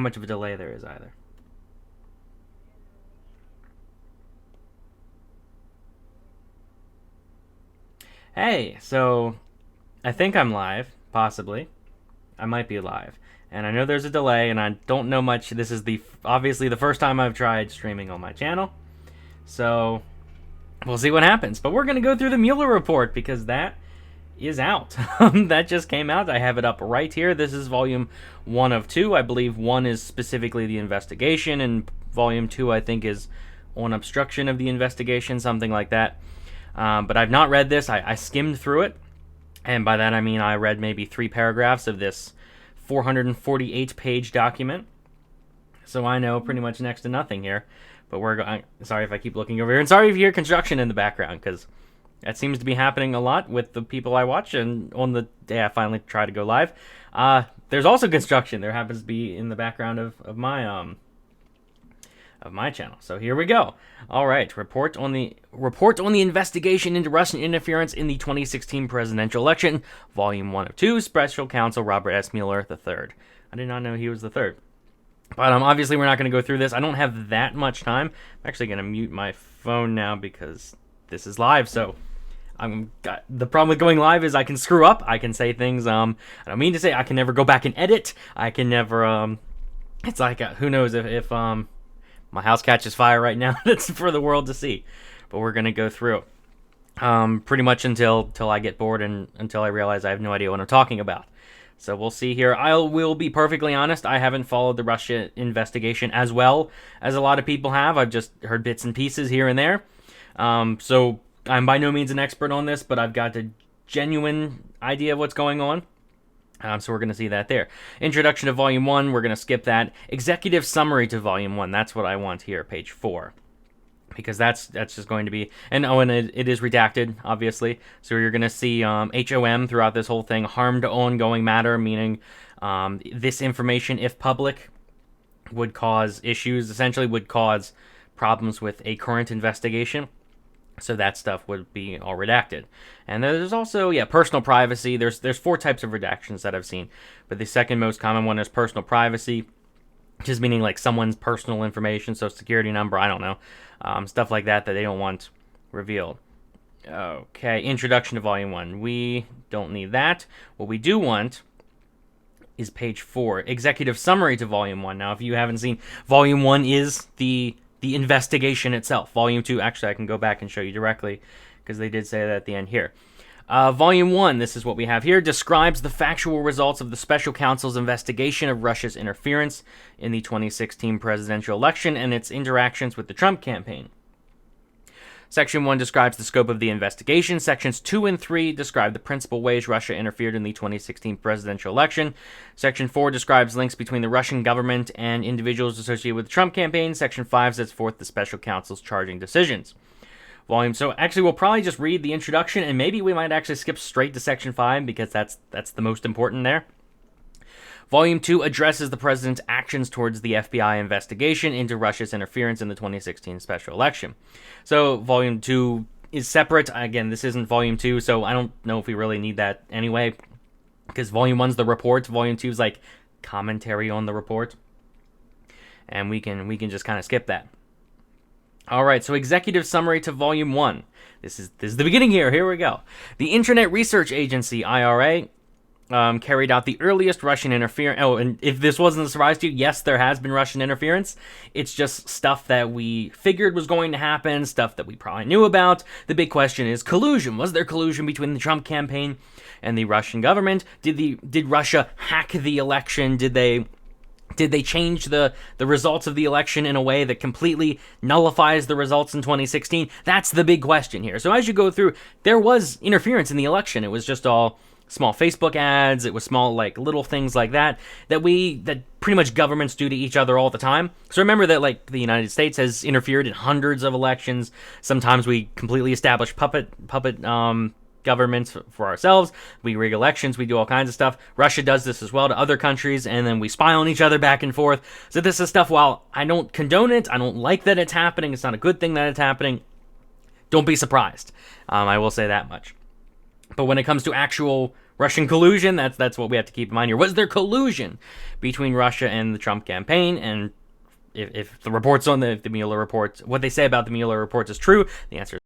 much of a delay there is either. Hey, so I think I'm live, possibly. I might be live. And I know there's a delay, and I don't know much. This is obviously the first time I've tried streaming on my channel. So we'll see what happens. But we're going to go through the Mueller Report because that is out. That just came out. I have it up right here. This is volume 1 of 2. I believe 1 is specifically the investigation, and volume 2, I think, is on obstruction of the investigation, something like that. But I've not read this. I skimmed through it. And by that I mean I read maybe 3 paragraphs of this 448-page document. So I know pretty much next to nothing here. But we're going. Sorry if I keep looking over here, and sorry if you hear construction in the background, because that seems to be happening a lot with the people I watch. And on the day I finally try to go live, there's also construction. There happens to be in the background of my channel. So here we go. All right, report on the investigation into Russian interference in the 2016 presidential election, volume 1 of 2, Special Counsel Robert S. Mueller III. I did not know he was the third. But obviously we're not going to go through this. I don't have that much time. I'm actually going to mute my phone now because this is live. So the problem with going live is I can screw up. I can say things I don't mean to say. I can never go back and edit. I can never it's like who knows if my house catches fire right now. That's for the world to see. But we're going to go through pretty much until I get bored and until I realize I have no idea what I'm talking about. So we'll see here. I will be perfectly honest. I haven't followed the Russia investigation as well as a lot of people have. I've just heard bits and pieces here and there. So I'm by no means an expert on this, but I've got a genuine idea of what's going on. So we're going to see that there. Introduction to Volume 1, we're going to skip that. Executive summary to Volume 1, that's what I want here, page 4. Because that's just going to be... And it is redacted, obviously. So you're going to see HOM throughout this whole thing. Harm to ongoing matter, meaning this information, if public, would cause issues, essentially would cause problems with a current investigation. So that stuff would be all redacted. And there's also, personal privacy. There's 4 types of redactions that I've seen. But the second most common one is personal privacy, just meaning like someone's personal information, social security number, I don't know. Stuff like that they don't want revealed. Okay, introduction to Volume 1. We don't need that. What we do want is page 4. Executive summary to Volume 1. Now, if you haven't seen, Volume 1 is the investigation itself. Volume 2, actually, I can go back and show you directly, because they did say that at the end here. Volume 1, this is what we have here, describes the factual results of the Special Counsel's investigation of Russia's interference in the 2016 presidential election and its interactions with the Trump campaign. Section 1 describes the scope of the investigation. Sections 2 and 3 describe the principal ways Russia interfered in the 2016 presidential election. Section 4 describes links between the Russian government and individuals associated with the Trump campaign. Section 5 sets forth the Special Counsel's charging decisions. So actually we'll probably just read the introduction, and maybe we might actually skip straight to Section 5 because that's the most important there. Volume 2 addresses the president's actions towards the FBI investigation into Russia's interference in the 2016 special election. So Volume 2 is separate. Again, this isn't Volume 2, so I don't know if we really need that anyway, because Volume 1's the report, Volume 2 is like commentary on the report, and we can just kind of skip that. All right, so executive summary to Volume 1. This is the beginning here. Here we go. The Internet Research Agency, IRA, carried out the earliest Russian interference. Oh, and if this wasn't a surprise to you, yes, there has been Russian interference. It's just stuff that we figured was going to happen, stuff that we probably knew about. The big question is collusion. Was there collusion between the Trump campaign and the Russian government? Did Russia hack the election? Did they change the results of the election in a way that completely nullifies the results in 2016? That's the big question here. So as you go through, there was interference in the election. It was just all small Facebook ads. It was small, like, little things like that pretty much governments do to each other all the time. So remember that, like, the United States has interfered in hundreds of elections. Sometimes we completely establish puppet governments for ourselves. We rig elections. We do all kinds of stuff. Russia does this as well to other countries, and then we spy on each other back and forth. So this is stuff, while I don't condone it, I don't like that it's happening, it's not a good thing that it's happening, don't be surprised. I will say that much. But when it comes to actual Russian collusion, that's what we have to keep in mind here. Was there collusion between Russia and the Trump campaign? And if the reports on the Mueller report, what they say about the Mueller reports is true, the answer is